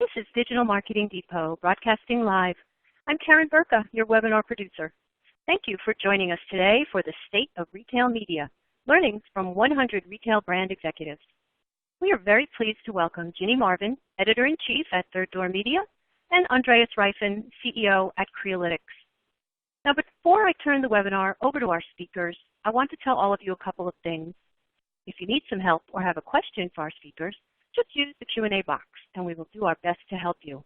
This is Digital Marketing Depot, broadcasting live. I'm Karen Burka, your webinar producer. Thank you for joining us today for the State of Retail Media, learnings from 100 retail brand executives. We are very pleased to welcome Ginny Marvin, Editor-in-Chief at Third Door Media, and Andreas Reiffen, CEO at Crealytics. Now, before I turn the webinar over to our speakers, I want to tell all of you a couple of things. If you need some help or have a question for our speakers, just use the Q&A box, and we will do our best to help you.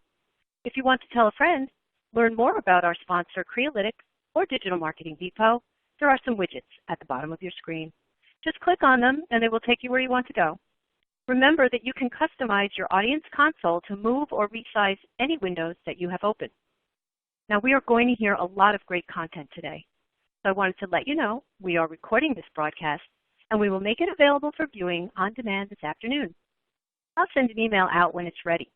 If you want to tell a friend, learn more about our sponsor, Crealytics, or Digital Marketing Depot, there are some widgets at the bottom of your screen. Just click on them, and they will take you where you want to go. Remember that you can customize your audience console to move or resize any windows that you have open. Now, we are going to hear a lot of great content today. So I wanted to let you know we are recording this broadcast, and we will make it available for viewing on demand this afternoon. I'll send an email out when it's ready.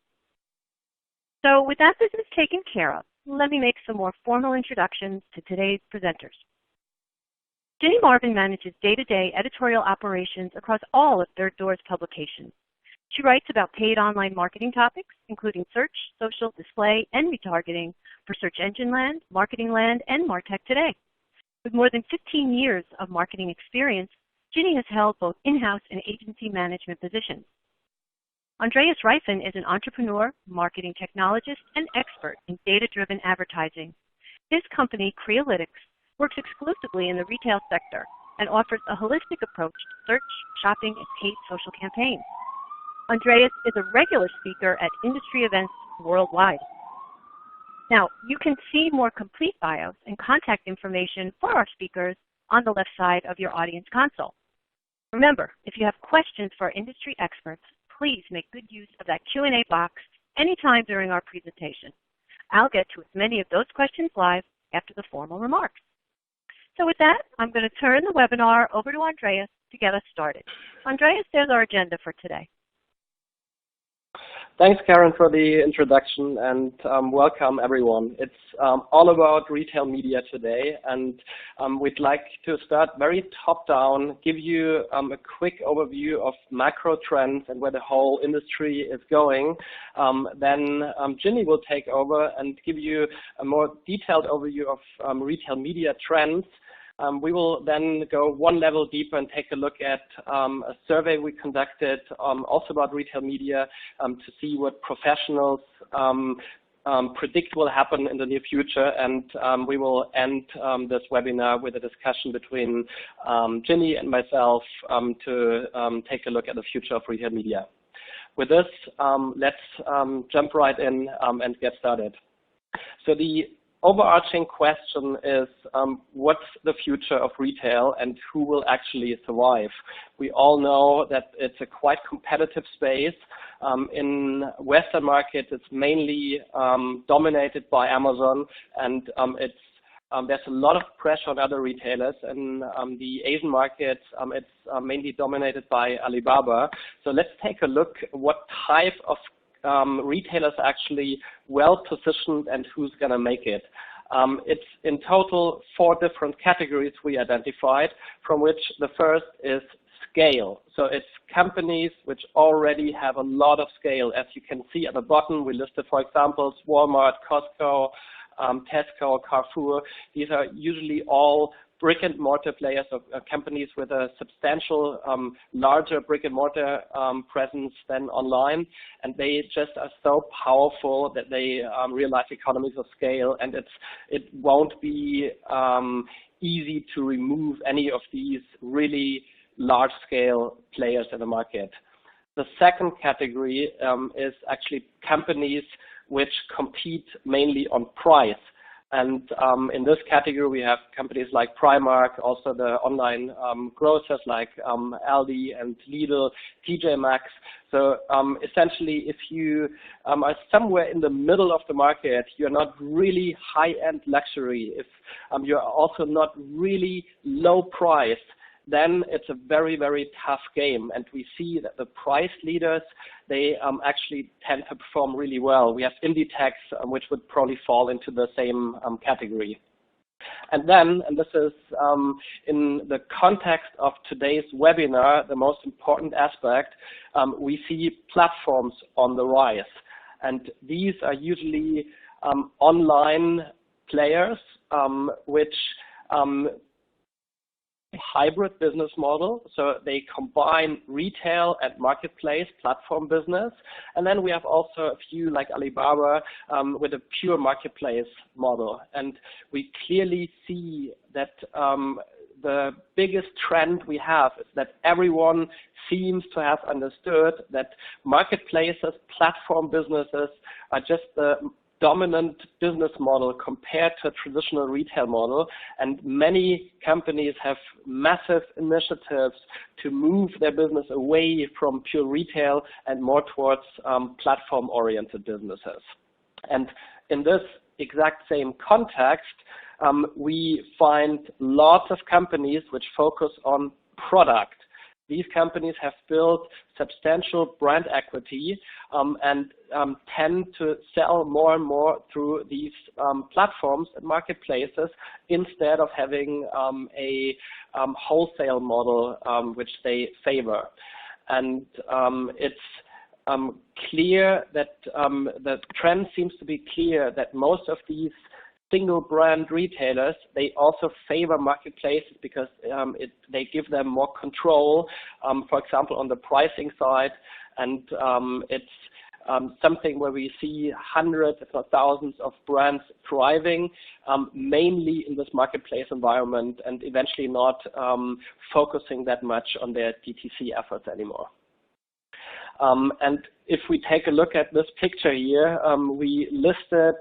So with that business taken care of, let me make some more formal introductions to today's presenters. Ginny Marvin manages day-to-day editorial operations across all of Third Door's publications. She writes about paid online marketing topics, including search, social, display, and retargeting for Search Engine Land, Marketing Land, and MarTech Today. With more than 15 years of marketing experience, Ginny has held both in-house and agency management positions. Andreas Reiffen is an entrepreneur, marketing technologist, and expert in data-driven advertising. His company, Crealytics, works exclusively in the retail sector and offers a holistic approach to search, shopping, and paid social campaigns. Andreas is a regular speaker at industry events worldwide. Now, you can see more complete bios and contact information for our speakers on the left side of your audience console. Remember, if you have questions for our industry experts, please make good use of that Q&A box anytime during our presentation. I'll get to as many of those questions live after the formal remarks. So with that, I'm going to turn the webinar over to Andreas to get us started. Andreas, there's our agenda for today. Thanks, Karen, for the introduction, and welcome, everyone. It's all about retail media today, and we'd like to start very top-down, give you a quick overview of macro trends and where the whole industry is going. Then Ginny will take over and give you a more detailed overview of retail media trends. We will then go one level deeper and take a look at a survey we conducted also about retail media to see what professionals predict will happen in the near future. And we will end this webinar with a discussion between Ginny and myself to take a look at the future of retail media. With this, let's jump right in and get started. So the overarching question is what's the future of retail and who will actually survive? We all know that it's a quite competitive space. In Western markets, it's mainly dominated by Amazon, and there's a lot of pressure on other retailers. In the Asian markets, it's mainly dominated by Alibaba. So let's take a look at what type of retailers are actually well positioned and who's going to make it. It's in total 4 different categories we identified, from which the first is scale. So it's companies which already have a lot of scale. As you can see at the bottom, we listed, for example, Walmart, Costco, Tesco, Carrefour. These are usually all brick-and-mortar players of companies with a substantial, larger brick-and-mortar presence than online, and they just are so powerful that they realize economies of scale, and it won't be easy to remove any of these really large-scale players in the market. The second category is actually companies which compete mainly on price. And in this category, we have companies like Primark, also the online grocers like Aldi and Lidl, TJ Maxx. So essentially, if you are somewhere in the middle of the market, you're not really high-end luxury. If you're also not really low price, then it's a very, very tough game. And we see that the price leaders, they actually tend to perform really well. We have Inditex, which would probably fall into the same category. And then, and this is in the context of today's webinar, the most important aspect, we see platforms on the rise. And these are usually online players which hybrid business model. So they combine retail and marketplace platform business. And then we have also a few like Alibaba with a pure marketplace model. And we clearly see that the biggest trend we have is that everyone seems to have understood that marketplaces, platform businesses are just the dominant business model compared to a traditional retail model, and many companies have massive initiatives to move their business away from pure retail and more towards platform-oriented businesses. And in this exact same context, we find lots of companies which focus on product. These companies have built substantial brand equity and tend to sell more and more through these platforms and marketplaces instead of having a wholesale model which they favor. And it's clear that the trend seems to be clear that most of these single brand retailers, they also favor marketplaces because they give them more control, for example, on the pricing side. And it's something where we see hundreds, if not thousands, of brands thriving, mainly in this marketplace environment and eventually not focusing that much on their DTC efforts anymore. And if we take a look at this picture here, we listed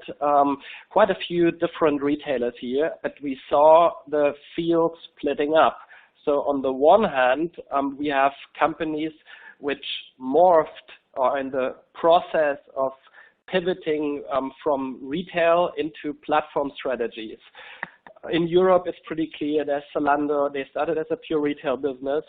quite a few different retailers here, but we saw the field splitting up. So on the one hand, we have companies which morphed or are in the process of pivoting from retail into platform strategies. In Europe, it's pretty clear. There's Zalando. They started as a pure retail business,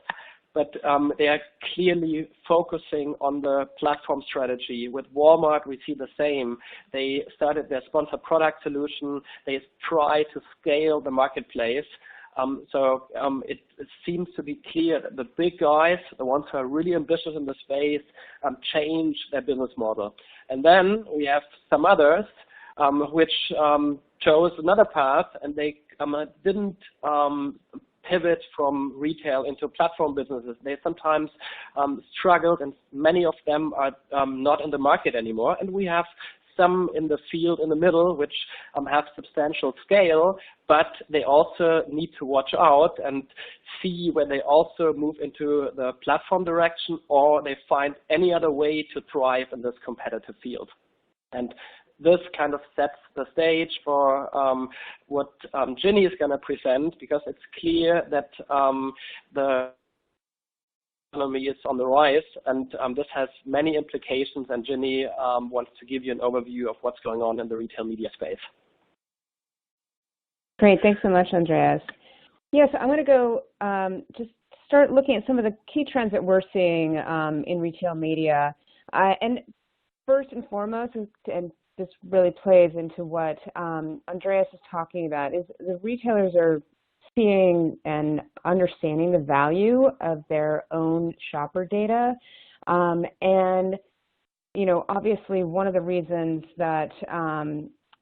but they are clearly focusing on the platform strategy. With Walmart, we see the same. They started their sponsored product solution. They try to scale the marketplace. So it seems to be clear that the big guys, the ones who are really ambitious in the space, change their business model. And then we have some others which chose another path, and they didn't pivot from retail into platform businesses. They sometimes struggled, and many of them are not in the market anymore. And we have some in the field in the middle which have substantial scale, but they also need to watch out and see where they also move into the platform direction or they find any other way to thrive in this competitive field. And this kind of sets the stage for what Ginny is going to present, because it's clear that the economy is on the rise, and this has many implications, and Ginny wants to give you an overview of what's going on in the retail media space. Great, thanks so much, Andreas. Yes, I'm going to go just start looking at some of the key trends that we're seeing in retail media. And first and foremost, and this really plays into what Andreas is talking about, is the retailers are seeing and understanding the value of their own shopper data. And, you know, obviously one of the reasons that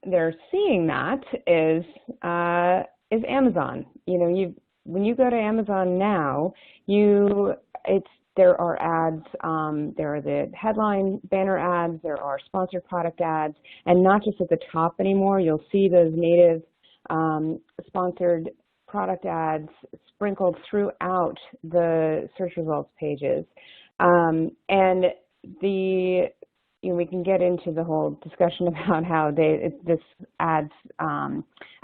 they're seeing that is Amazon. You know, when you go to Amazon now, there are ads, there are the headline banner ads, there are sponsored product ads, and not just at the top anymore. You'll see those native sponsored product ads sprinkled throughout the search results pages. And we can get into the whole discussion about how this ads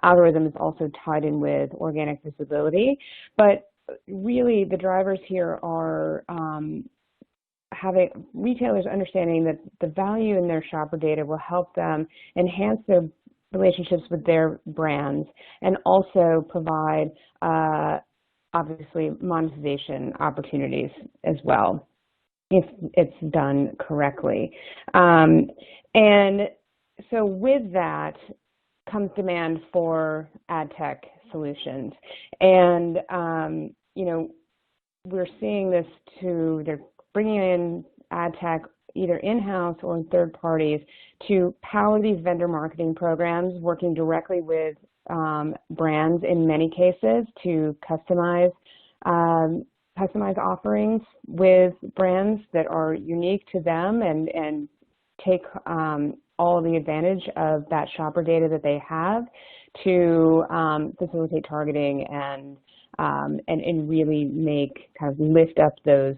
algorithm is also tied in with organic visibility. But really, the drivers here are having retailers understanding that the value in their shopper data will help them enhance their relationships with their brands and also provide, obviously, monetization opportunities as well, if it's done correctly. And so with that comes demand for ad tech solutions. And, you know, we're seeing this they're bringing in ad tech either in-house or in third parties to power these vendor marketing programs, working directly with brands in many cases to customize offerings with brands that are unique to them and take all the advantage of that shopper data that they have to facilitate targeting and really lift up those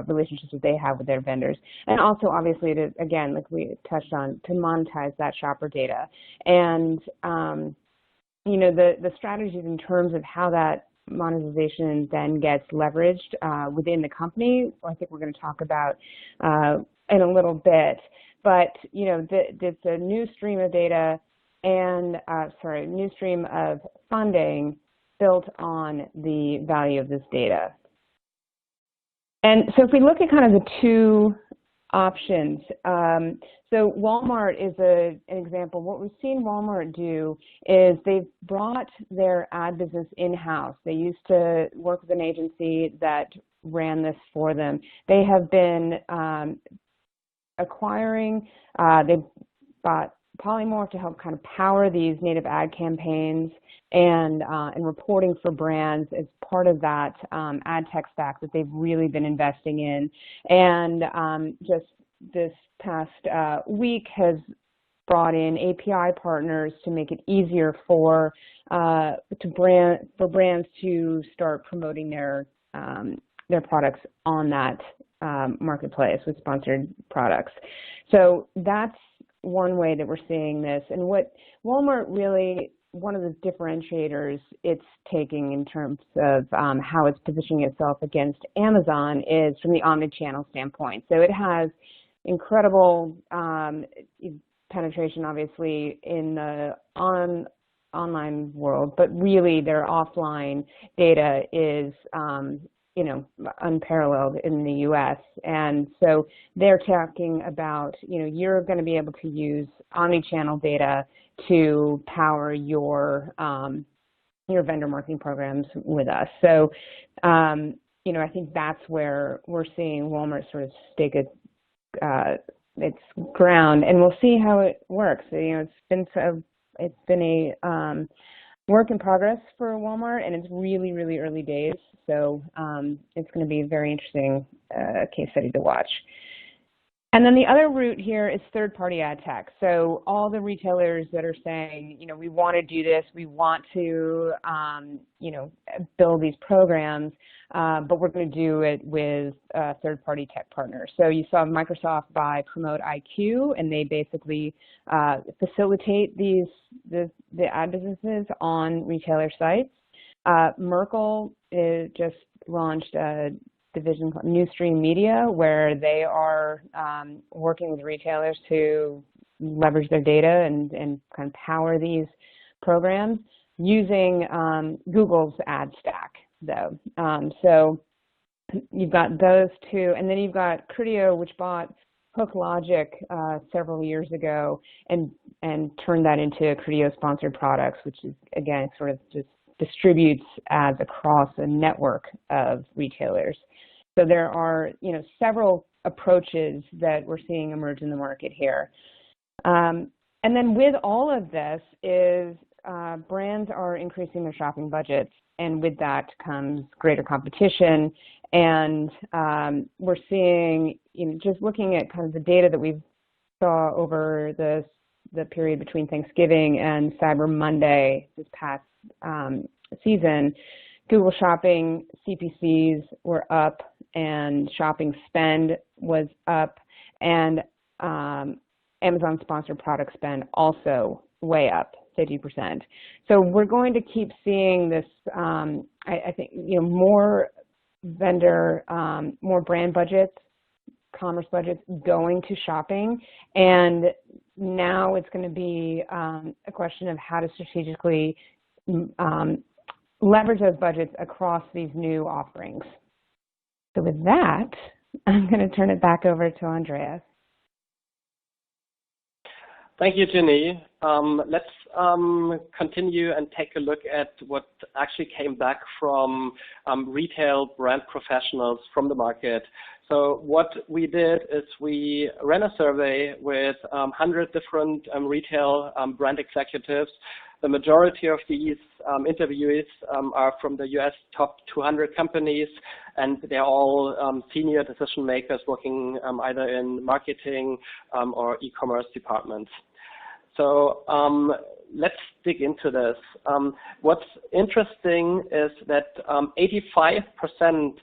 relationships that they have with their vendors. And also, obviously, to, again, like we touched on, to monetize that shopper data. And, you know, the strategies in terms of how that monetization then gets leveraged within the company, I think we're going to talk about in a little bit. But, you know, it's a new stream of data and, new stream of funding built on the value of this data. And so if we look at kind of the two options, so Walmart is an example. What we've seen Walmart do is they've brought their ad business in-house. They used to work with an agency that ran this for them. They have been acquiring, they bought Polymorph to help kind of power these native ad campaigns and reporting for brands as part of that ad tech stack that they've really been investing in. And just this past week has brought in API partners to make it easier for brands to start promoting their products on that marketplace with sponsored products. So that's one way that we're seeing this. And what Walmart really, one of the differentiators it's taking in terms of how it's positioning itself against Amazon is from the omnichannel standpoint. So it has incredible penetration, obviously, in the online world, but really their offline data is you know, unparalleled in the U.S. And so they're talking about, you know, you're going to be able to use omnichannel data to power your vendor marketing programs with us. So, you know, I think that's where we're seeing Walmart sort of stake its ground, and we'll see how it works. You know, it's been a work in progress for Walmart, and it's really, really early days. So it's going to be a very interesting case study to watch. And then the other route here is third-party ad tech. So all the retailers that are saying, you know, we want to do this, we want to, you know, build these programs, but we're going to do it with third-party tech partners. So you saw Microsoft buy Promote IQ, and they basically facilitate the ad businesses on retailer sites. Merkle just launched a division called Newstream Media, where they are working with retailers to leverage their data and kind of power these programs using Google's ad stack, though. So you've got those two, and then you've got Criteo, which bought Hook Logic several years ago and turned that into Criteo sponsored products, which is, again, sort of just distributes ads across a network of retailers. So there are, you know, several approaches that we're seeing emerge in the market here. And then with all of this is brands are increasing their shopping budgets, and with that comes greater competition. And we're seeing, you know, just looking at kind of the data that we saw over the period between Thanksgiving and Cyber Monday this past season, Google Shopping CPCs were up and shopping spend was up, and Amazon sponsored product spend also way up 50%. So we're going to keep seeing this, I think, you know, more more brand budgets, commerce budgets going to shopping, and now it's going to be a question of how to strategically leverage those budgets across these new offerings. So with that, I'm going to turn it back over to Andreas. Thank you, Ginny. let's continue and take a look at what actually came back from retail brand professionals from the market. So what we did is we ran a survey with 100 different retail brand executives. The majority of these interviewees are from the US top 200 companies, and they're all senior decision makers working either in marketing or e-commerce departments. So let's dig into this. What's interesting is that 85%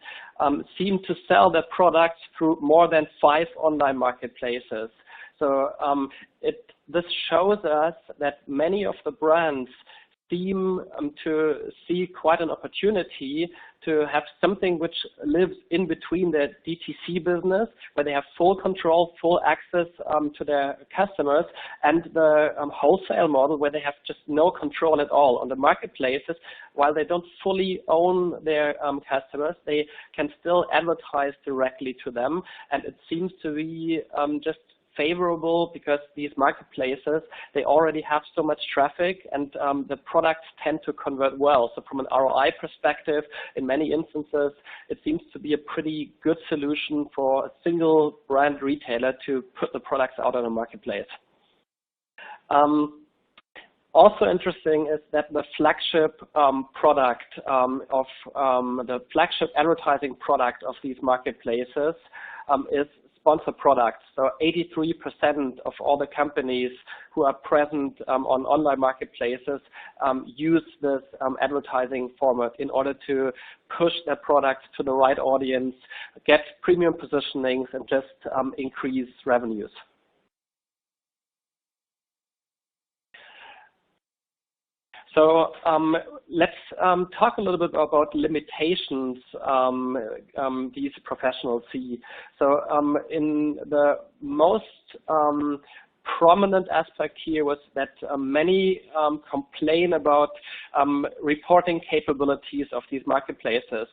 seem to sell their products through more than 5 online marketplaces. So this shows us that many of the brands seem to see quite an opportunity to have something which lives in between their DTC business, where they have full control, full access to their customers, and the wholesale model, where they have just no control at all on the marketplaces. While they don't fully own their customers, they can still advertise directly to them, and it seems to be just favorable because these marketplaces, they already have so much traffic, and the products tend to convert well. So from an ROI perspective, in many instances, it seems to be a pretty good solution for a single brand retailer to put the products out on a marketplace. Also interesting is that the flagship product of the flagship advertising product of these marketplaces is sponsored products. So 83% of all the companies who are present on online marketplaces use this advertising format in order to push their products to the right audience, get premium positionings, and just increase revenues. So let's talk a little bit about limitations these professionals see. So in the most prominent aspect here was that many complain about reporting capabilities of these marketplaces.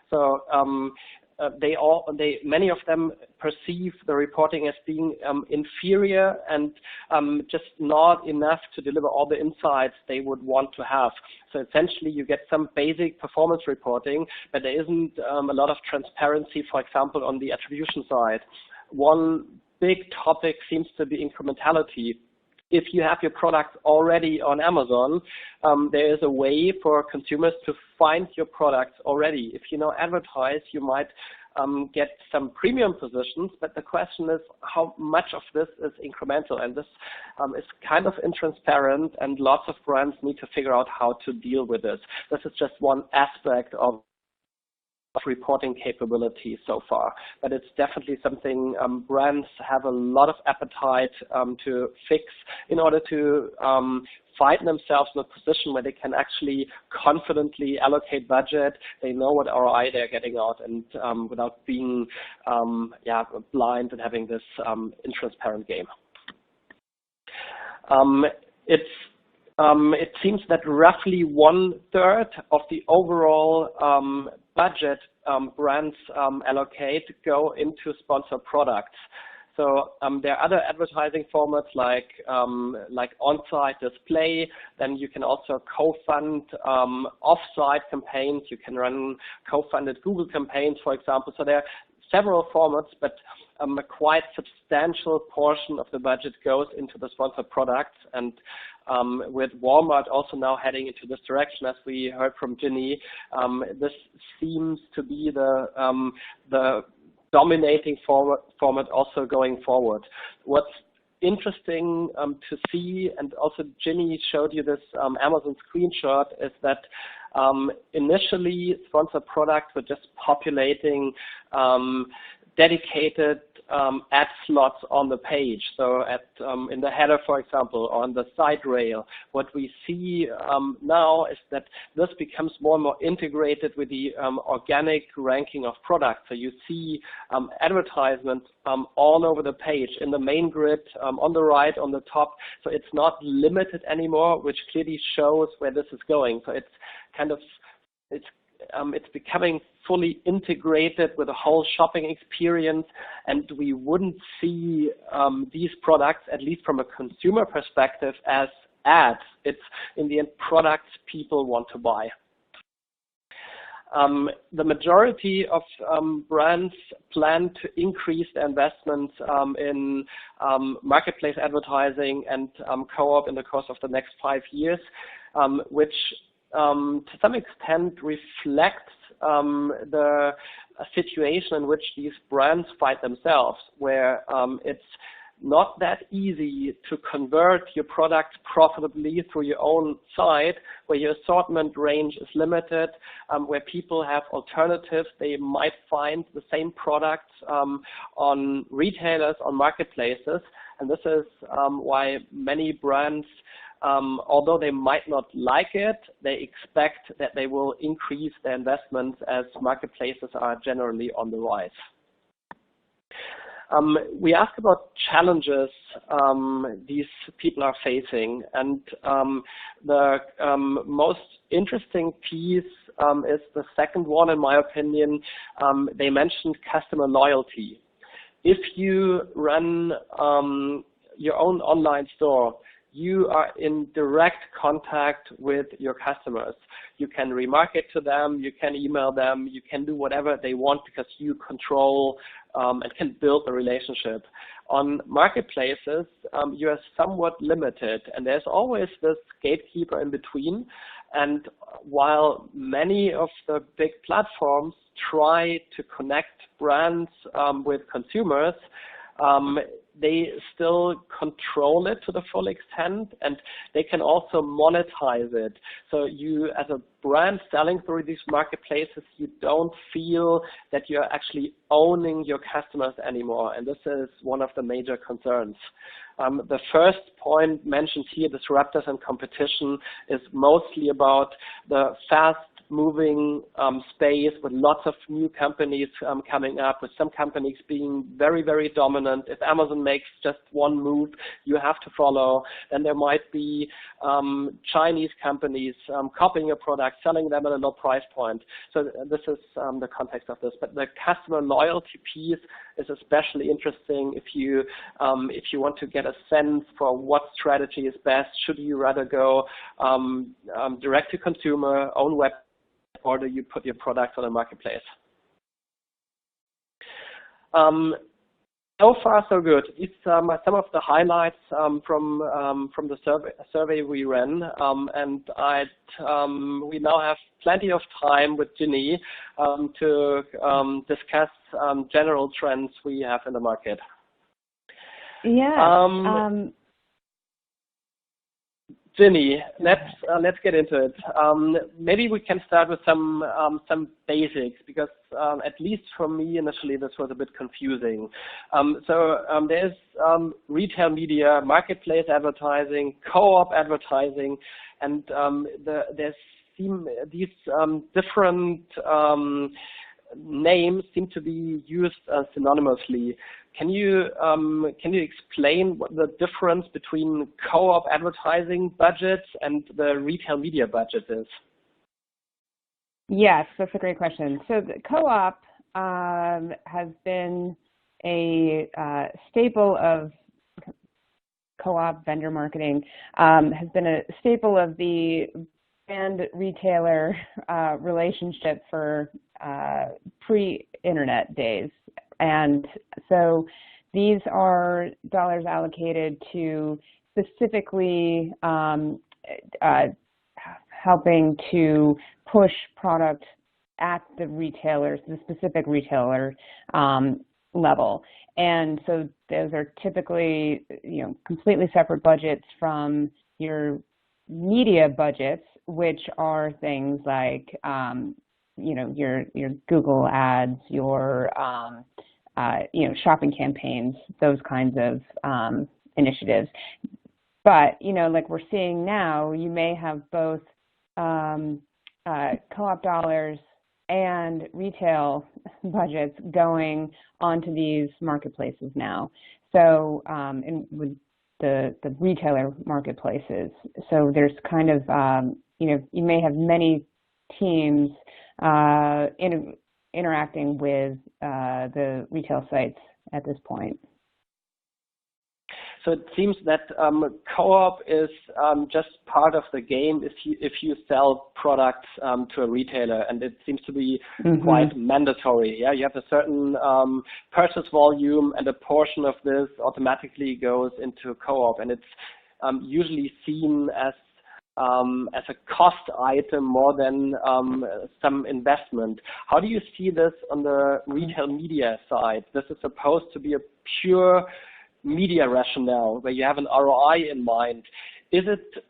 So many of them perceive the reporting as being inferior and just not enough to deliver all the insights they would want to have. So essentially, you get some basic performance reporting, but there isn't a lot of transparency, for example, on the attribution side. One big topic seems to be incrementality. If you have your product already on Amazon, there is a way for consumers to find your products already. If you now advertise, you might get some premium positions, but the question is how much of this is incremental, and this is kind of intransparent, and lots of brands need to figure out how to deal with this. This is just one aspect of reporting capability so far, but it's definitely something brands have a lot of appetite to fix in order to find themselves in a position where they can actually confidently allocate budget. They know what ROI they're getting out, and without being blind and having this intransparent game. It seems that roughly 1/3 of the overall budget brands allocate go into sponsored products. So there are other advertising formats like on-site display. Then you can also co-fund off-site campaigns. You can run co-funded Google campaigns, for example. So there are several formats, but a quite substantial portion of the budget goes into the sponsored products. And with Walmart also now heading into this direction, as we heard from Ginny, this seems to be the dominating format also going forward. What's interesting to see, and also Ginny showed you this Amazon screenshot, is that initially sponsored products were just populating dedicated ad slots on the page. So in the header, for example, or on the side rail, what we see now is that this becomes more and more integrated with the organic ranking of products. So you see advertisements all over the page, in the main grid, on the right, on the top. So it's not limited anymore, which clearly shows where this is going. So it's kind of, it's becoming fully integrated with the whole shopping experience, and we wouldn't see these products, at least from a consumer perspective, as ads. It's in the end products people want to buy. The majority of brands plan to increase their investments in marketplace advertising and co-op in the course of the next 5 years, which to some extent reflects the situation in which these brands find themselves, where it's not that easy to convert your product profitably through your own site, where your assortment range is limited, where people have alternatives. They might find the same products on retailers, on marketplaces, and this is why many brands, although they might not like it, they expect that they will increase their investments as marketplaces are generally on the rise. We ask about challenges these people are facing, and the most interesting piece is the second one, in my opinion. They mentioned customer loyalty. If you run your own online store, you are in direct contact with your customers. You can remarket to them, you can email them, you can do whatever they want because you control and can build a relationship. On marketplaces, you are somewhat limited, and there's always this gatekeeper in between. And while many of the big platforms try to connect brands with consumers, they still control it to the full extent, and they can also monetize it. So you, as a brand selling through these marketplaces, you don't feel that you're actually owning your customers anymore, and this is one of the major concerns. The first point mentioned here, disruptors and competition, is mostly about the fast-moving space with lots of new companies coming up, with some companies being very, very dominant. If Amazon makes just one move, you have to follow. Then there might be Chinese companies copying your product, selling them at a low price point. So this is the context of this. But the customer loyalty piece is especially interesting if you want to get a sense for what strategy is best. Should you rather go direct to consumer, own web, or do you put your product on a marketplace? So far, so good. These are some of the highlights from the survey we ran, and we now have plenty of time with Ginny to discuss general trends we have in the market. Yeah. Ginny, let's get into it. Maybe we can start with some basics, because at least for me initially this was a bit confusing. There's retail media, marketplace advertising, co-op advertising, and these different names seem to be used synonymously. Can you explain what the difference between co-op advertising budgets and the retail media budget is? Yes, that's a great question. So the co-op has been a staple of co-op vendor marketing, has been a staple of the brand retailer relationship for pre-internet days. And so these are dollars allocated to specifically helping to push product at the retailers, the specific retailer level. And so those are typically, completely separate budgets from your media budgets, which are things like, your Google ads, your shopping campaigns, those kinds of initiatives. But like we're seeing now, you may have both co-op dollars and retail budgets going onto these marketplaces now. So with the retailer marketplaces, so there's kind of you may have many teams interacting with the retail sites at this point. So it seems that co-op is just part of the game if you sell products to a retailer, and it seems to be quite mandatory. Yeah, you have a certain purchase volume, and a portion of this automatically goes into co-op, and it's usually seen as a cost item more than some investment. How do you see this on the retail media side? This is supposed to be a pure media rationale where you have an ROI in mind. Is it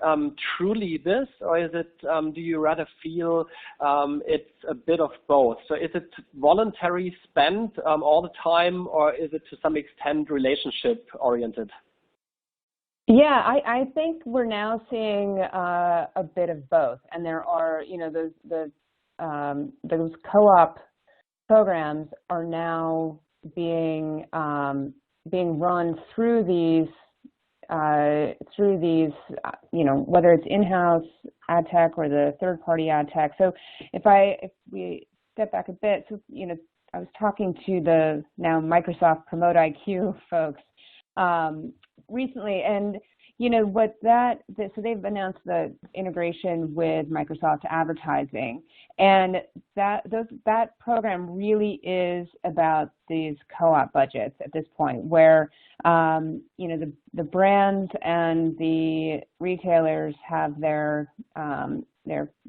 truly this, or is it, do you rather feel it's a bit of both? So is it voluntary spend all the time, or is it to some extent relationship oriented? Yeah, I think we're now seeing a bit of both, and there are, those co-op programs are now being run through these, whether it's in-house ad tech or the third-party ad tech. So if we step back a bit, so I was talking to the now Microsoft Promote IQ folks recently, and so they've announced the integration with Microsoft Advertising, and that program really is about these co-op budgets at this point, where the brands and the retailers have their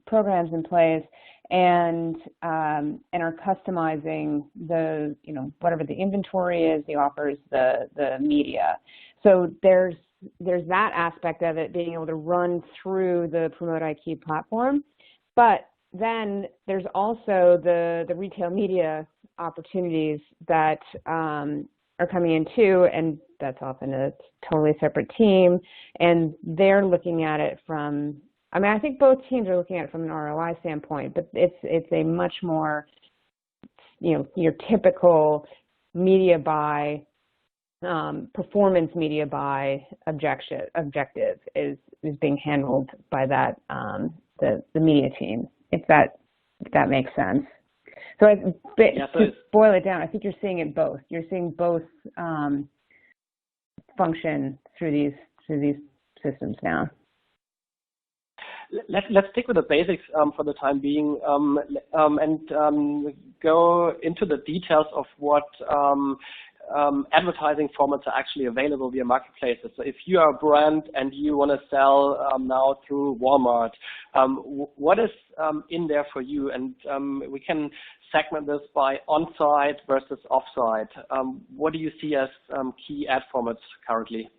programs in place and are customizing the whatever the inventory is, the offers, the media. So there's that aspect of it being able to run through the Promote IQ platform, but then there's also the retail media opportunities that are coming in too, and that's often a totally separate team, and they're looking at it from, I think both teams are looking at it from an ROI standpoint, but it's a much more, your typical media buy, performance media buy objective is being handled by that the media team, if that makes sense. So to boil it down, I think you're seeing it both. You're seeing both function through these systems now. Let's stick with the basics for the time being, and go into the details of what advertising formats are actually available via marketplaces. So if you are a brand and you want to sell now through Walmart, what is in there for you? And we can segment this by on-site versus off-site. What do you see as key ad formats currently?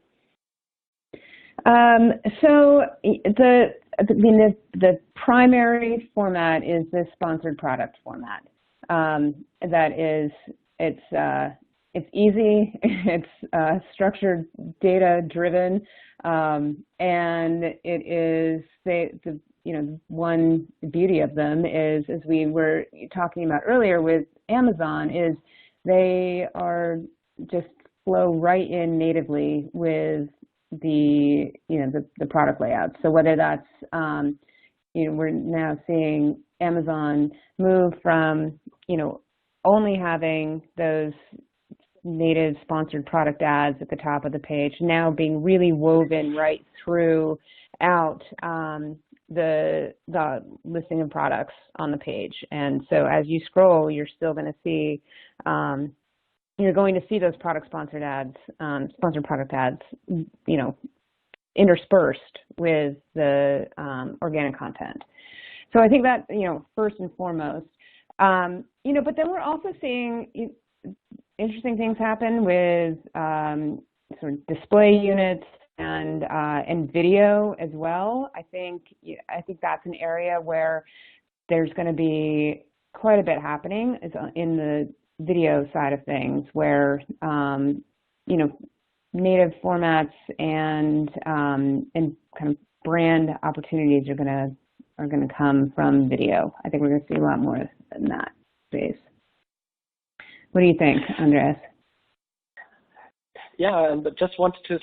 So the primary format is the sponsored product format. It's easy, it's structured, data driven, and it is the one beauty of them is, as we were talking about earlier with Amazon, is they are just flow right in natively with the product layout. So whether that's we're now seeing Amazon move from only having those native sponsored product ads at the top of the page, now being really woven right throughout the listing of products on the page. And so as you scroll, you're still going to see those sponsored product ads, interspersed with the organic content. So I think that first and foremost, but then we're also seeing interesting things happen with sort of display units and video as well. I think that's an area where there's going to be quite a bit happening in the video side of things, where native formats and kind of brand opportunities are going to come from video. I think we're going to see a lot more in that space. What do you think, Andreas? Yeah, and just wanted to,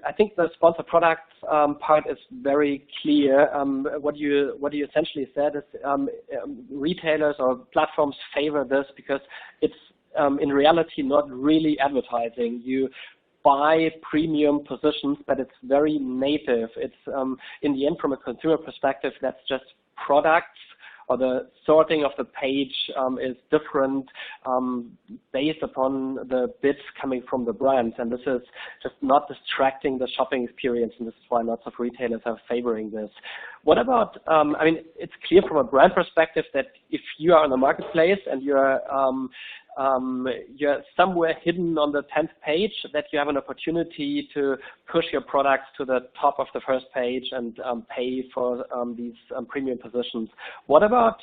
I think the sponsor products part is very clear. What you essentially said is retailers or platforms favor this because it's in reality not really advertising. You buy premium positions, but it's very native. It's in the end, from a consumer perspective, that's just products, or the sorting of the page is different based upon the bids coming from the brands. And this is just not distracting the shopping experience, and this is why lots of retailers are favoring this. What about, I mean, it's clear from a brand perspective that if you are on the marketplace and you're somewhere hidden on the 10th page, that you have an opportunity to push your products to the top of the first page and pay for these premium positions. What about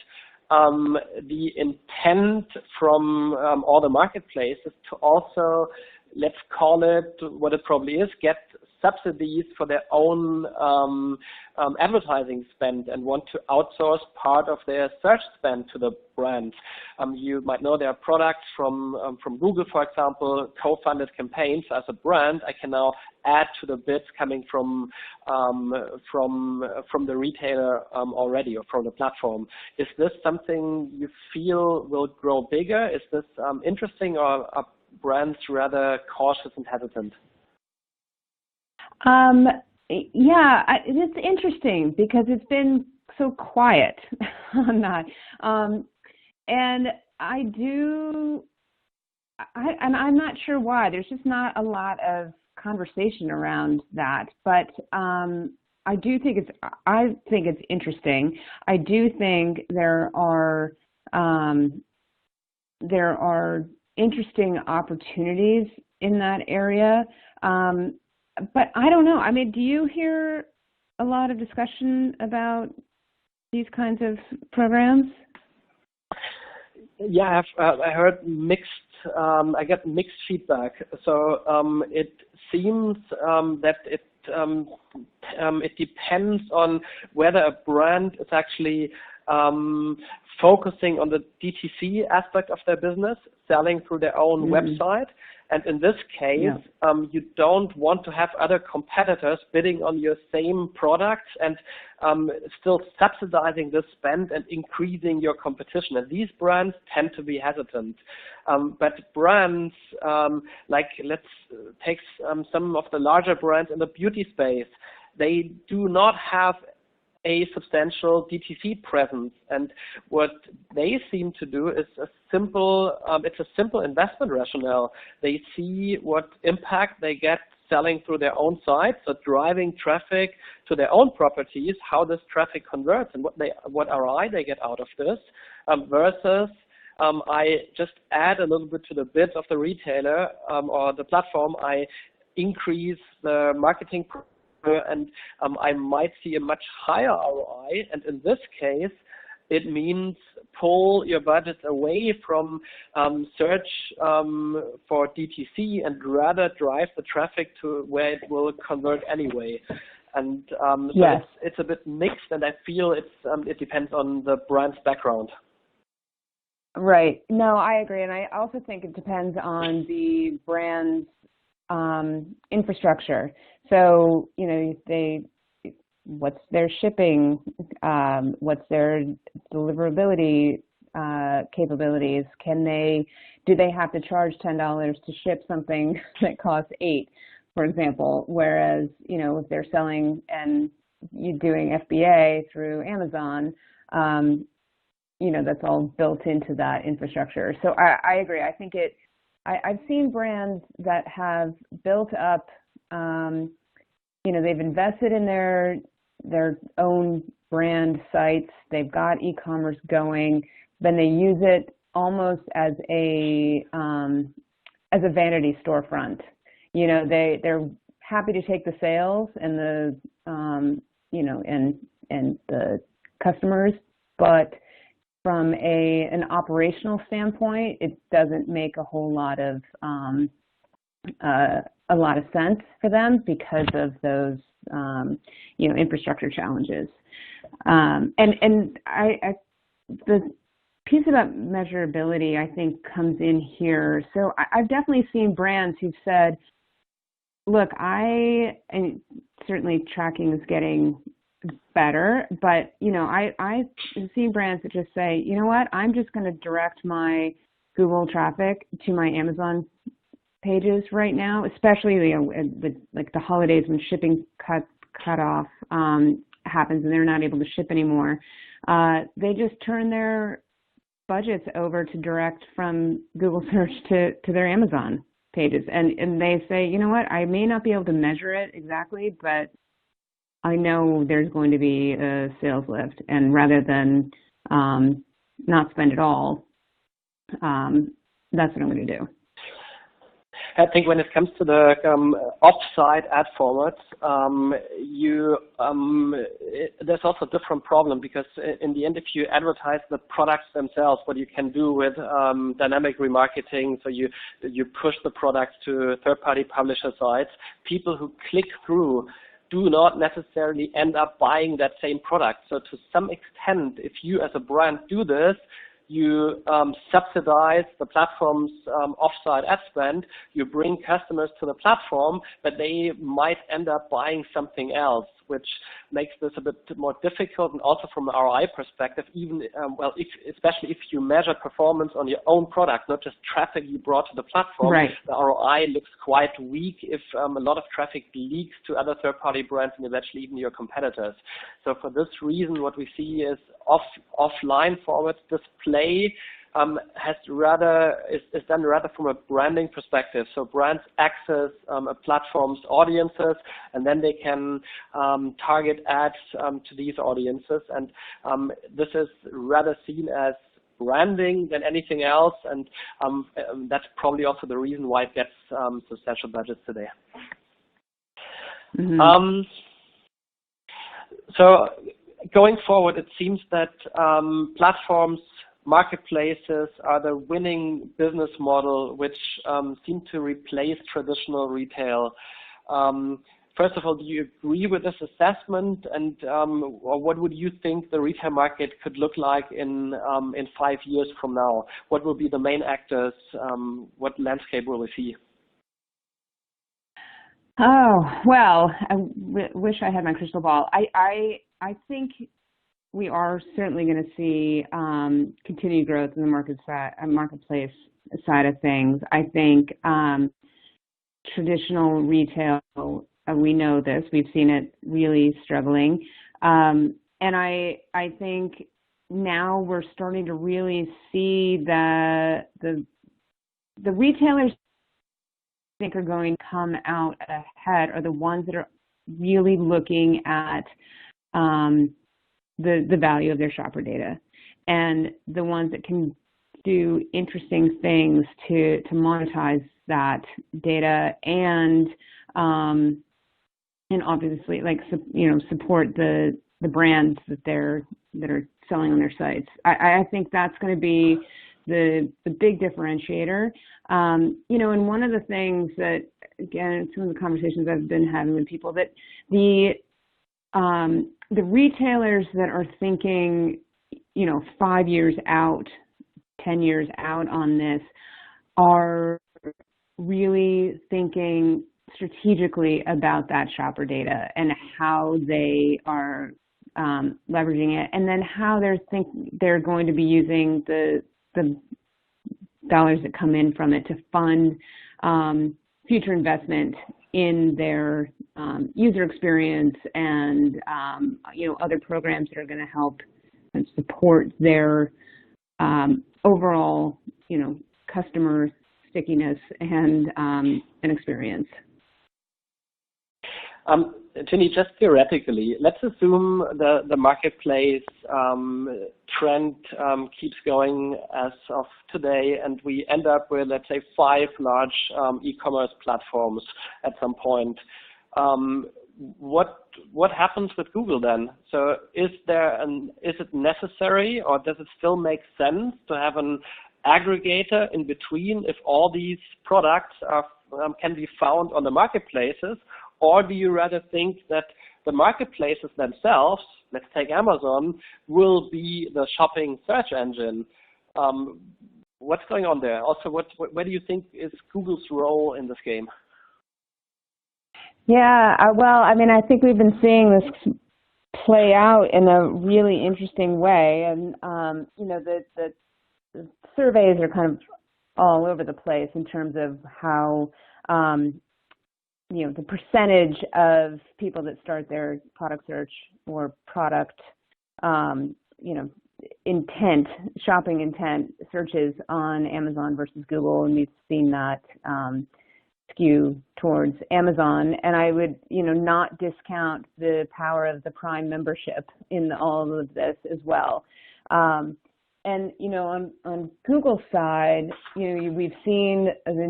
the intent from all the marketplaces to also, let's call it what it probably is, get subsidies for their own advertising spend and want to outsource part of their search spend to the brands? You might know there are products from Google, for example, co-funded campaigns. As a brand, I can now add to the bids coming from the retailer already, or from the platform. Is this something you feel will grow bigger? Is this interesting, or are brands rather cautious and hesitant? Yeah, it's interesting because it's been so quiet on that. And I'm not sure why. There's just not a lot of conversation around that. But I think it's interesting. I do think there are interesting opportunities in that area. But I don't know. I mean, do you hear a lot of discussion about these kinds of programs? Yeah, I heard mixed. I get mixed feedback. So it seems that it depends on whether a brand is actually focusing on the DTC aspect of their business, selling through their own website. And in this case, you don't want to have other competitors bidding on your same products and still subsidizing the spend and increasing your competition. And these brands tend to be hesitant. But brands, like let's take some of the larger brands in the beauty space, they do not have a substantial DTC presence, and what they seem to do is it's a simple investment rationale. They see what impact they get selling through their own sites, so driving traffic to their own properties, how this traffic converts, and what ROI they get out of this, versus I just add a little bit to the bid of the retailer or the platform. I increase the marketing and I might see a much higher ROI. And in this case, it means pull your budgets away from search for DTC and rather drive the traffic to where it will convert anyway. And so it's a bit mixed, and I feel it depends on the brand's background. Right. No, I agree. And I also think it depends on the brand's infrastructure. So, you know, what's their shipping, what's their deliverability capabilities? Do they have to charge $10 to ship something that costs $8, for example? Whereas, you know, if they're selling and you're doing FBA through Amazon, you know, that's all built into that infrastructure. So I agree. I think I've seen brands that have built up, you know, they've invested in their own brand sites. They've got e-commerce going. Then they use it almost as a vanity storefront. You know, they're happy to take the sales and the you know, and the customers, but from an operational standpoint, it doesn't make a whole lot of sense for them because of those you know, infrastructure challenges. And the piece about measurability, I think, comes in here. So I've definitely seen brands who've said, look, and certainly tracking is getting better, but I've seen brands that just say, you know what, I'm just going to direct my Google traffic to my Amazon pages right now, especially like the holidays when shipping cut off happens and they're not able to ship anymore. They just turn their budgets over to direct from Google search to their Amazon pages, and they say, you know what, I may not be able to measure it exactly, but I know there's going to be a sales lift, and rather than not spend it all, that's what I'm going to do. I think when it comes to the off-site ad formats, there's also a different problem, because in the end, if you advertise the products themselves, what you can do with dynamic remarketing, so you push the products to third-party publisher sites, people who click through do not necessarily end up buying that same product. So to some extent, if you as a brand do this, you subsidize the platform's off-site ad spend, you bring customers to the platform, but they might end up buying something else, which makes this a bit more difficult, and also from an ROI perspective, even, especially if you measure performance on your own product, not just traffic you brought to the platform, right. The ROI looks quite weak if a lot of traffic leaks to other third-party brands and eventually even your competitors. So for this reason, what we see is offline forward display is done rather from a branding perspective. So brands access a platform's audiences, and then they can target ads to these audiences. And this is rather seen as branding than anything else, and that's probably also the reason why it gets substantial budgets today. Mm-hmm. So going forward, it seems that platforms, marketplaces are the winning business model, which seem to replace traditional retail. First of all, do you agree with this assessment, and or what would you think the retail market could look like in 5 years from now? What will be the main actors? What landscape will we see? Oh, well, I wish I had my crystal ball. I think we are certainly going to see continued growth in the marketplace side of things. I think traditional retail, we know this, we've seen it really struggling. And I think now we're starting to really see the retailers I think are going to come out ahead are the ones that are really looking at the value of their shopper data, and the ones that can do interesting things to monetize that data and obviously support the brands that are selling on their sites. I think that's going to be the big differentiator. And one of the things that, again, some of the conversations I've been having with people, that the retailers that are thinking, 5 years out, 10 years out on this are really thinking strategically about that shopper data and how they are leveraging it, and then how they're going to be using the dollars that come in from it to fund future investment in their user experience and other programs that are going to help and support their overall customer stickiness and experience. Ginny, just theoretically, let's assume the marketplace trend keeps going as of today, and we end up with, let's say, 5 large e-commerce platforms at some point. What happens with Google then? So is it necessary, or does it still make sense to have an aggregator in between if all these products can be found on the marketplaces? Or do you rather think that the marketplaces themselves, let's take Amazon, will be the shopping search engine? What's going on there? Also, where do you think is Google's role in this game? Well, I mean, I think we've been seeing this play out in a really interesting way, and the surveys are kind of all over the place in terms of how the percentage of people that start their product search or product intent, shopping intent searches on Amazon versus Google, and we've seen that skew towards Amazon. And I would, not discount the power of the Prime membership in all of this as well. And on Google's side, we've seen the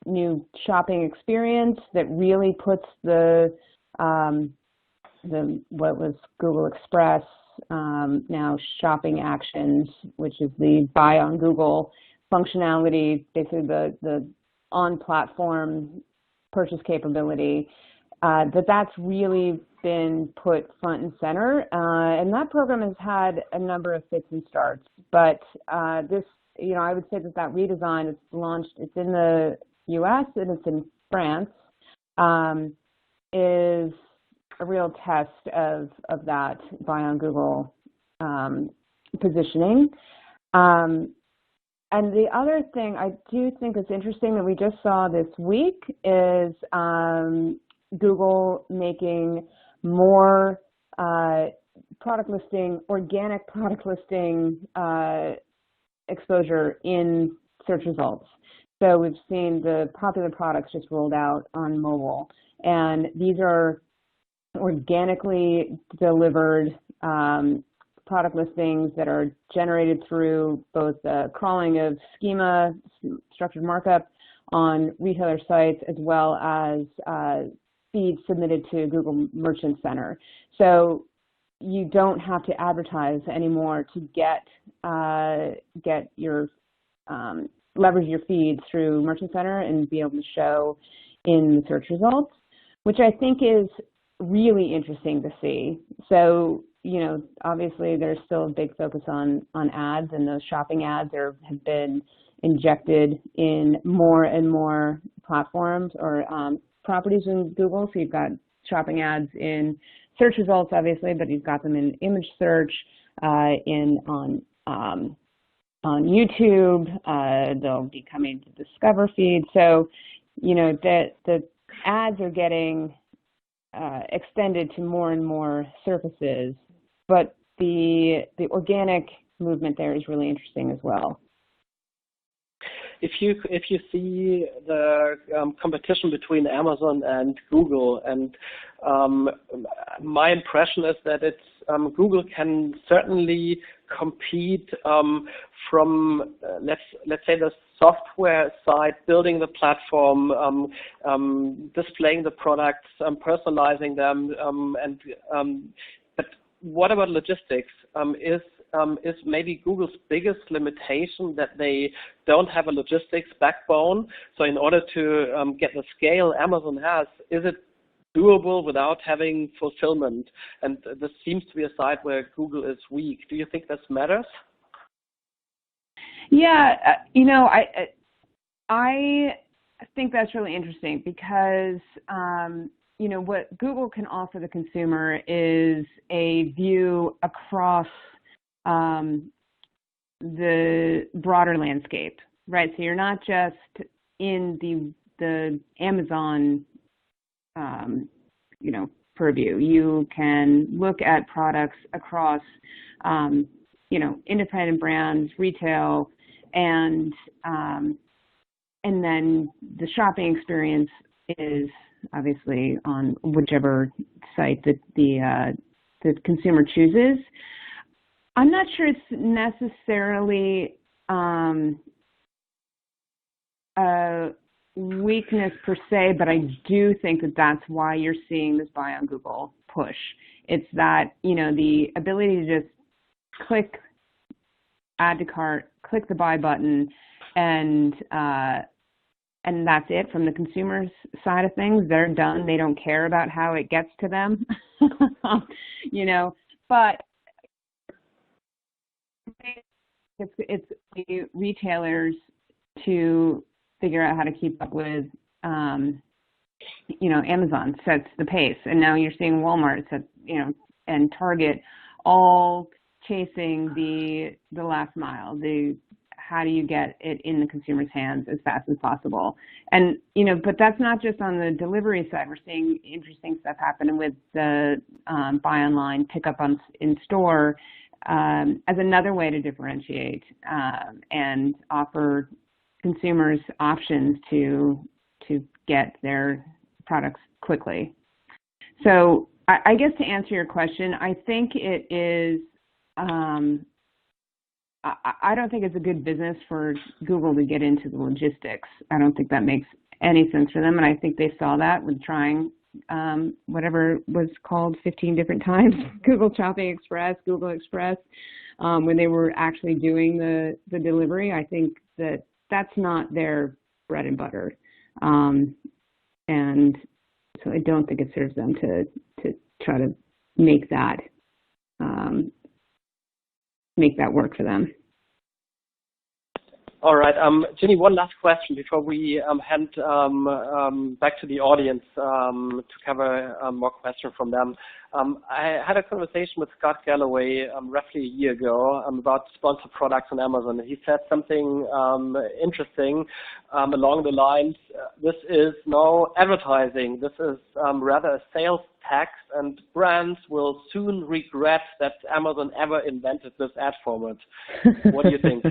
new shopping experience that really puts the what was Google Express, now Shopping Actions, which is the buy on Google functionality, basically the on-platform purchase capability, that's really been put front and center. And that program has had a number of fits and starts. But this, I would say that redesign is launched, it's in the US and it's in France, is a real test of that buy on Google positioning. And the other thing I do think is interesting that we just saw this week is Google making more organic product listing exposure in search results. So we've seen the popular products just rolled out on mobile, and these are organically delivered product listings that are generated through both crawling of schema, structured markup on retailer sites, as well as feeds submitted to Google Merchant Center. So you don't have to advertise anymore to get your leverage your feeds through Merchant Center and be able to show in the search results, which I think is really interesting to see. So, obviously there's still a big focus on ads, and those shopping ads have been injected in more and more platforms or properties in Google. So you've got shopping ads in search results, obviously, but you've got them in image search, on YouTube. They'll be coming to Discover feed. So, the ads are getting extended to more and more surfaces, but the organic movement there is really interesting as well. If you see the competition between Amazon and Google, and my impression is that it's Google can certainly compete from let's say the software side, building the platform, displaying the products, personalizing them, but what about logistics? Is maybe Google's biggest limitation that they don't have a logistics backbone? So in order to get the scale Amazon has, is it doable without having fulfillment? And this seems to be a side where Google is weak. Do you think this matters? Yeah, I think that's really interesting because, what Google can offer the consumer is a view across the broader landscape, right? So you're not just in the Amazon, purview. You can look at products across, independent brands, retail, and then the shopping experience is obviously on whichever site that the consumer chooses. I'm not sure it's necessarily a weakness per se, but I do think that that's why you're seeing this buy on Google push. It's that, the ability to just click add to cart, click the buy button, and that's it from the consumer's side of things. They're done. They don't care about how it gets to them, but it's the retailers to figure out how to keep up with Amazon sets the pace, and now you're seeing Walmart set, and Target all chasing the last mile. How do you get it in the consumer's hands as fast as possible? And, but that's not just on the delivery side. We're seeing interesting stuff happening with the buy online, pick up in store as another way to differentiate and offer consumers options to get their products quickly. So I guess to answer your question, I think it is, I don't think it's a good business for Google to get into the logistics. I don't think that makes any sense for them, and I think they saw that with trying whatever was called 15 different times, Google Shopping Express, Google Express, when they were actually doing the delivery. I think that's not their bread and butter, and so I don't think it serves them to try to make that work for them. All right, Ginny, one last question before we hand back to the audience to cover more questions from them. I had a conversation with Scott Galloway roughly a year ago about sponsored products on Amazon. He said something interesting along the lines, this is no advertising, this is rather a sales tax, and brands will soon regret that Amazon ever invented this ad format. What do you think?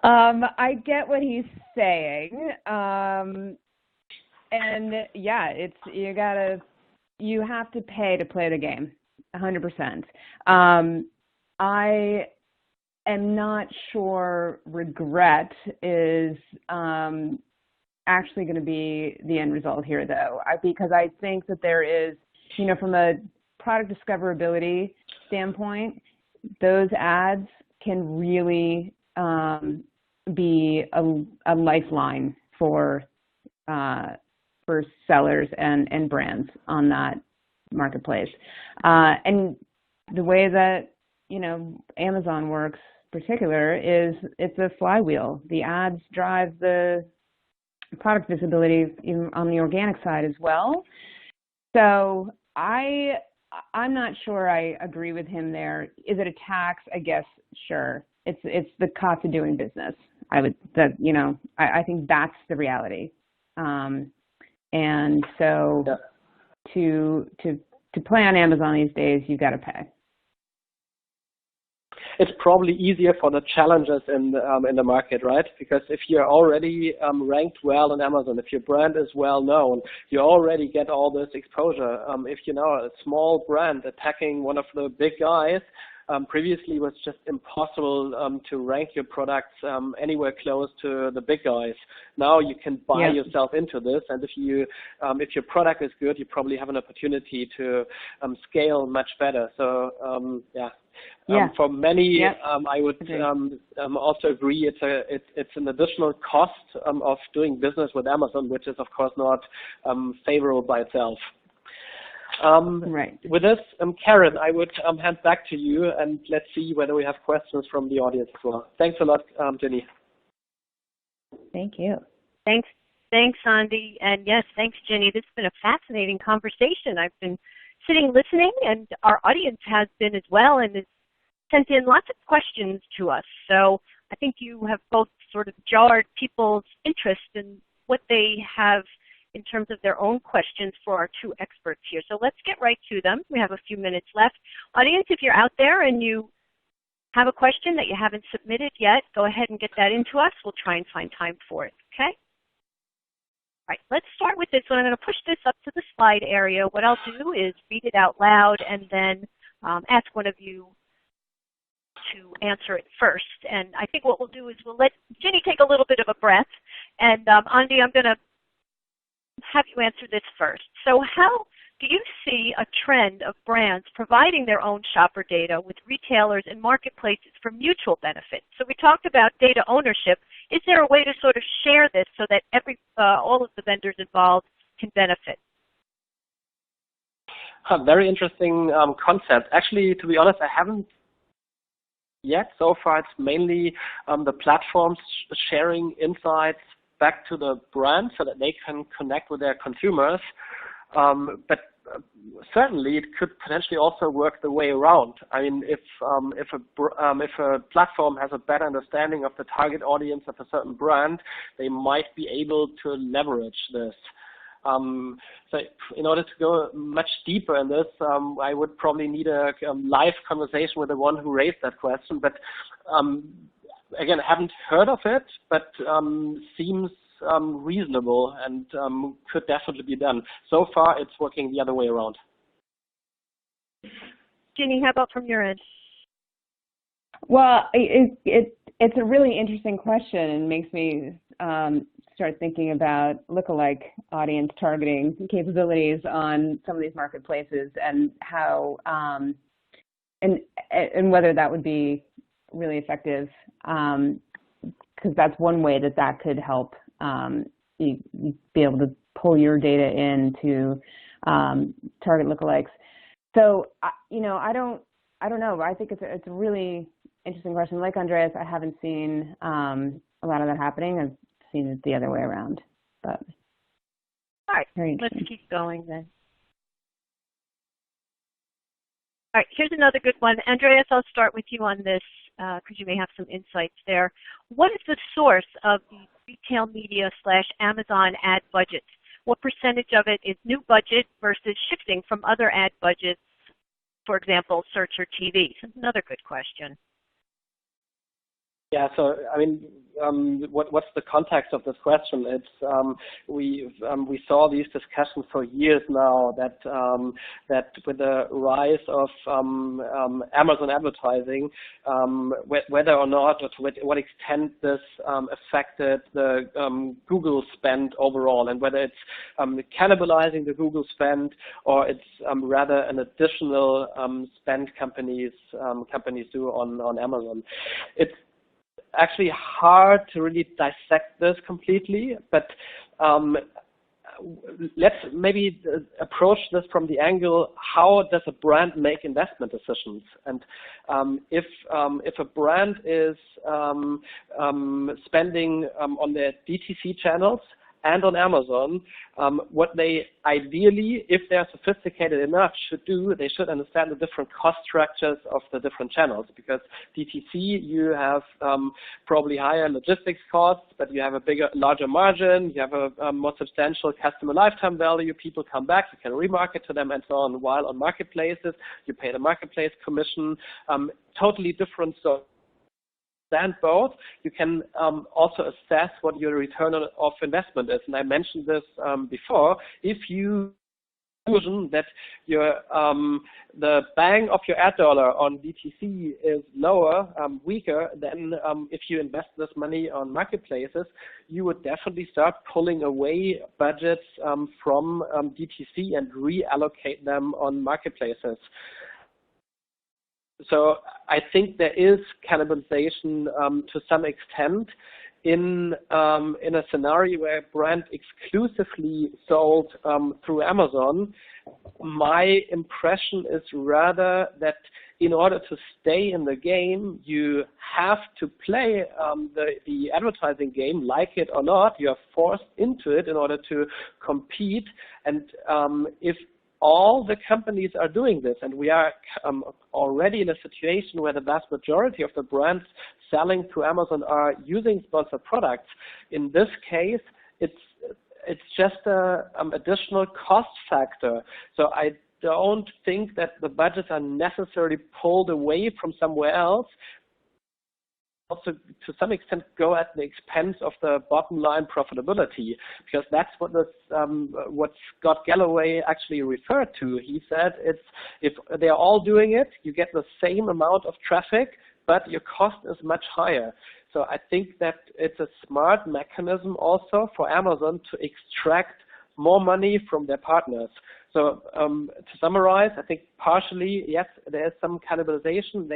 I get what he's saying. And yeah, you have to pay to play the game, 100%. I am not sure regret is actually going to be the end result here, though, because I think that there is, from a product discoverability standpoint, those ads can really be a lifeline for sellers and brands on that marketplace. And the way that, Amazon works in particular is it's a flywheel. The ads drive the product visibility on the organic side as well. So I'm not sure I agree with him there. Is it a tax? I guess, sure. It's the cost of doing business. I think that's the reality. And so to play on Amazon these days, you've got to pay. It's probably easier for the challengers in the market, right? Because if you're already ranked well on Amazon, if your brand is well known, you already get all this exposure. If a small brand attacking one of the big guys, previously was just impossible to rank your products anywhere close to the big guys. Now you can buy yourself into this, and if your product is good, you probably have an opportunity to scale much better. So for many, I would also agree it's an additional cost of doing business with Amazon, which is of course not favorable by itself. Right. With this, Karen, I would hand back to you, and let's see whether we have questions from the audience as well. Thanks a lot, Ginny. Thank you. Thanks, Andy, and yes, thanks, Ginny. This has been a fascinating conversation. I've been sitting listening, and our audience has been as well, and has sent in lots of questions to us. So I think you have both sort of jarred people's interest in what they have in terms of their own questions for our two experts here. So let's get right to them. We have a few minutes left. Audience, if you're out there and you have a question that you haven't submitted yet, go ahead and get that into us. We'll try and find time for it, okay? All right, let's start with this one. I'm going to push this up to the slide area. What I'll do is read it out loud and then ask one of you to answer it first. And I think what we'll do is we'll let Ginny take a little bit of a breath. And Andy, I'm going to have you answer this first. So how do you see a trend of brands providing their own shopper data with retailers and marketplaces for mutual benefit? So we talked about data ownership. Is there a way to sort of share this so that all of the vendors involved can benefit? Very interesting concept. Actually, to be honest, I haven't yet. So far, it's mainly the platforms sharing insights back to the brand so that they can connect with their consumers. But certainly it could potentially also work the way around. I mean, if a platform has a better understanding of the target audience of a certain brand, they might be able to leverage this. So in order to go much deeper in this, I would probably need a live conversation with the one who raised that question. But again, I haven't heard of it, but seems reasonable and could definitely be done. So far, it's working the other way around. Ginny, how about from your end? Well, it's a really interesting question and makes me start thinking about lookalike audience targeting capabilities on some of these marketplaces and how and whether that would be really effective, because that's one way that could help you be able to pull your data in to target lookalikes. So I don't know. I think it's a really interesting question. Like Andreas, I haven't seen a lot of that happening. I've seen it the other way around. But all right, let's keep going then. All right, here's another good one. Andreas, I'll start with you on this because you may have some insights there. What is the source of the retail media / Amazon ad budgets? What percentage of it is new budget versus shifting from other ad budgets, for example, search or TV? That's another good question. Yeah, so I mean, what's the context of this question? It's we saw these discussions for years now that with the rise of Amazon advertising, whether or not or to what extent this affected the Google spend overall, and whether it's cannibalizing the Google spend or it's rather an additional spend companies do on Amazon. It's actually hard to really dissect this completely, but let's maybe approach this from the angle, how does a brand make investment decisions? And if a brand is spending on their DTC channels and on Amazon, what they ideally, if they're sophisticated enough, should do, they should understand the different cost structures of the different channels. Because DTC, you have probably higher logistics costs, but you have a larger margin, you have a more substantial customer lifetime value, people come back, you can remarket to them and so on. While on marketplaces, you pay the marketplace commission, totally different. So both, you can also assess what your return of investment is. And I mentioned this before. If you conclusion that your the bang of your ad dollar on DTC is lower, weaker than if you invest this money on marketplaces, you would definitely start pulling away budgets from DTC and reallocate them on marketplaces. So I think there is cannibalization to some extent in a scenario where a brand exclusively sold through Amazon. My impression is rather that in order to stay in the game, you have to play the advertising game, like it or not. You are forced into it in order to compete. And if all the companies are doing this, and we are already in a situation where the vast majority of the brands selling to Amazon are using sponsored products. In this case, it's just an additional cost factor. So I don't think that the budgets are necessarily pulled away from somewhere else. Also, to some extent, go at the expense of the bottom line profitability, because that's what Scott Galloway actually referred to. He said if they're all doing it, you get the same amount of traffic, but your cost is much higher. So I think that it's a smart mechanism also for Amazon to extract more money from their partners. So to summarize, I think partially, yes, there is some cannibalization.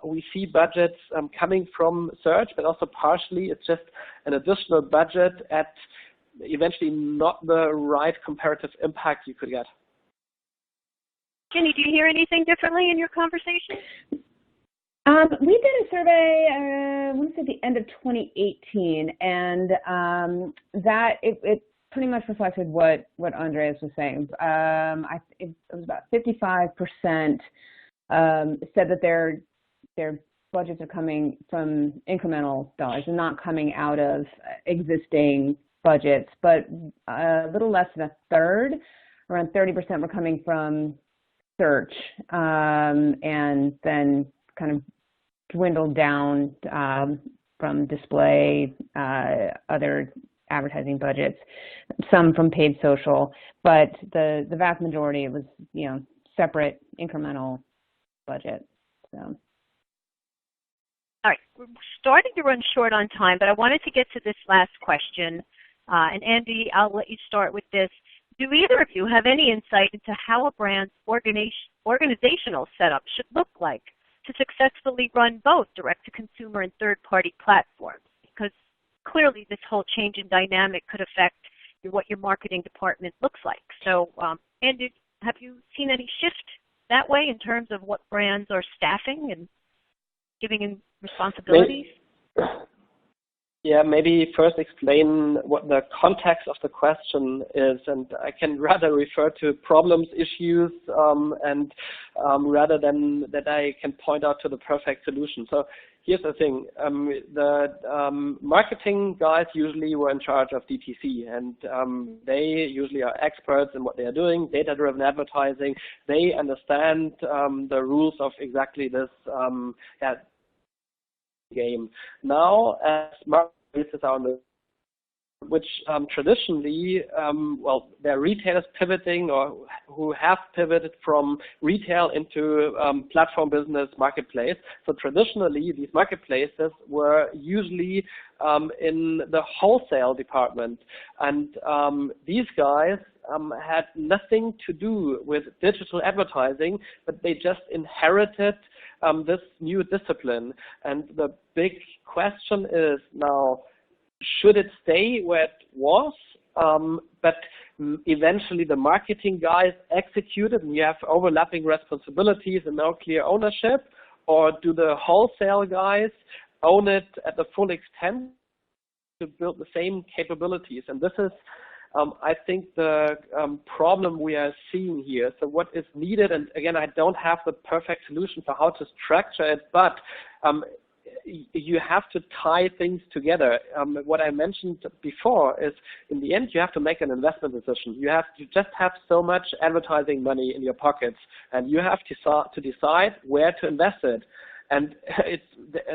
We see budgets coming from search, but also partially it's just an additional budget at eventually not the right comparative impact you could get. Ginny, do you hear anything differently in your conversation? We did a survey, I want to say at the end of 2018, and that it pretty much reflected what Andreas was saying. It was about 55% said that their budgets are coming from incremental dollars and not coming out of existing budgets, but a little less than a third, around 30% were coming from search, and then kind of dwindled down from display, other advertising budgets, some from paid social, but the vast majority was, separate incremental budget. So. All right, we're starting to run short on time, but I wanted to get to this last question. And Andy, I'll let you start with this. Do either of you have any insight into how a brand's organizational setup should look like to successfully run both direct-to-consumer and third-party platforms? Because clearly this whole change in dynamic could affect what your marketing department looks like. So, Andy, have you seen any shift that way in terms of what brands are staffing and giving in responsibilities? Yeah, maybe first explain what the context of the question is, and I can rather refer to problems, issues, and rather than that I can point out to the perfect solution. So here's the thing. The marketing guys usually were in charge of DTC, and they usually are experts in what they are doing, data-driven advertising. They understand the rules of exactly this game. Now, as marketplaces are on the which traditionally, there are retailers pivoting or who have pivoted from retail into platform business marketplace. So traditionally, these marketplaces were usually in the wholesale department. And these guys had nothing to do with digital advertising, but they just inherited this new discipline. And the big question is now, should it stay where it was, but eventually the marketing guys execute it and you have overlapping responsibilities and no clear ownership, or do the wholesale guys own it at the full extent to build the same capabilities? And this is, I think, the problem we are seeing here. So what is needed, and again, I don't have the perfect solution for how to structure it, but you have to tie things together. What I mentioned before is, in the end, you have to make an investment decision. You just have so much advertising money in your pockets, and you have to decide where to invest it. And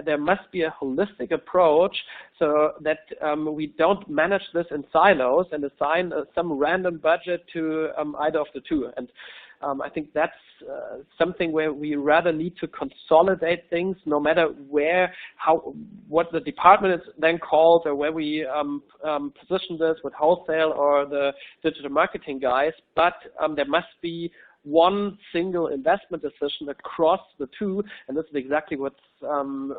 there must be a holistic approach so that we don't manage this in silos and assign some random budget to either of the two. And I think that's something where we rather need to consolidate things, no matter what the department is then called, or where we position this with wholesale or the digital marketing guys. But there must be one single investment decision across the two, and this is exactly what's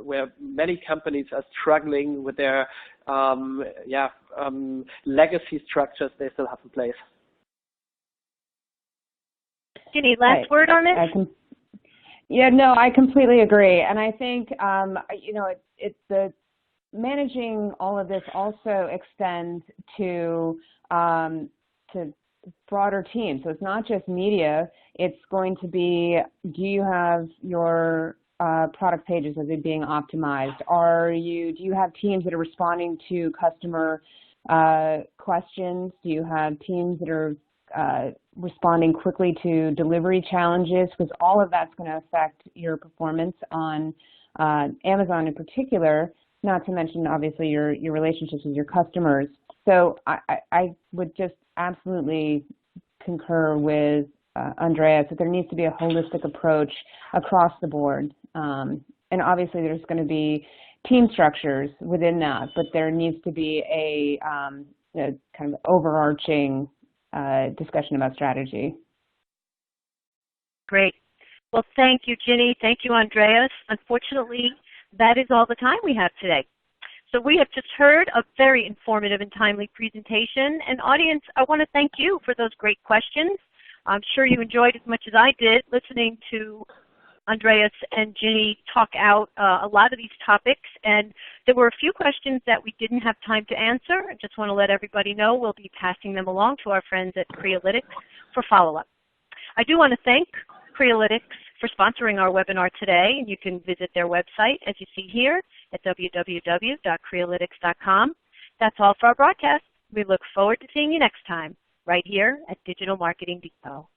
where many companies are struggling with their legacy structures they still have in place. Ginny, last word on this? I completely agree, and I think it's the managing all of this also extends to broader teams. So it's not just media. It's going to be, do you have your product pages, are they being optimized? Do you have teams that are responding to customer questions? Do you have teams that are responding quickly to delivery challenges? Because all of that's going to affect your performance on Amazon in particular, not to mention obviously your relationships with your customers. So I would just absolutely concur with Andreas that there needs to be a holistic approach across the board. And obviously there's going to be team structures within that, but there needs to be a kind of overarching discussion about strategy. Great. Well, thank you, Ginny. Thank you, Andreas. Unfortunately, that is all the time we have today. So we have just heard a very informative and timely presentation. And audience, I want to thank you for those great questions. I'm sure you enjoyed as much as I did listening to Andreas and Ginny talk out a lot of these topics, and there were a few questions that we didn't have time to answer. I just want to let everybody know we'll be passing them along to our friends at Crealytics for follow-up. I do want to thank Crealytics for sponsoring our webinar today, and you can visit their website, as you see here, at www.crealytics.com. That's all for our broadcast. We look forward to seeing you next time, right here at Digital Marketing Depot.